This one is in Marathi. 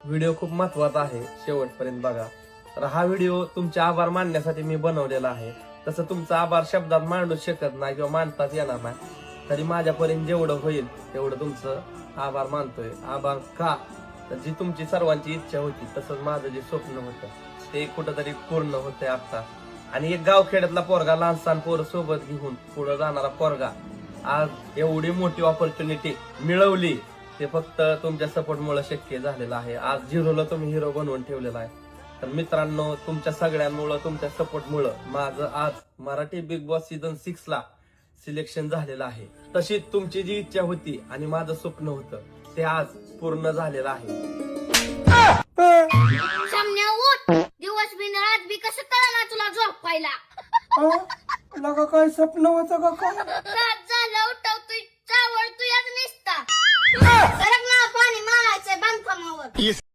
व्हिडिओ खूप महत्वाचा आहे, शेवटपर्यंत बघा. तर हा व्हिडिओ तुमचे आभार मानण्यासाठी मी बनवलेला आहे. तसं तुमचा आभार शब्दात मांडू शकत नाही किंवा मानताच येणार नाही, तरी माझ्यापर्यंत जेवढं होईल तेवढं तुमचं आभार मानतोय. आभार का? तर जी तुमची सर्वांची इच्छा होती, तसंच माझं जे स्वप्न होतं ते कुठंतरी पूर्ण होतंय आता. आणि एक गावखेड्यातला पोरगा, लहानसहान पोरं सोबत घेऊन पुढे जाणारा पोरगा आज एवढी मोठी ऑपॉर्च्युनिटी मिळवली, ते फक्त तुमच्या सपोर्टमुळे शक्य झालेलं आहे. आज झिरोला तुम्ही हिरो बनवून ठेवलेला आहे. तर मित्रांनो, तुमच्या सगळ्यांमुळं, तुमच्या सपोर्टमुळं माझं आज मराठी बिग बॉस सीझन 6 ला सिलेक्शन झालेलं आहे. तशीच तुमची जी इच्छा होती आणि माझं स्वप्न होतं ते आज पूर्ण झालेलं आहे. सामन्या उठ, दिवस बी रात बी कसं कळणार तुला झोपायला? लगा काय स्वप्न होतं का काय? रात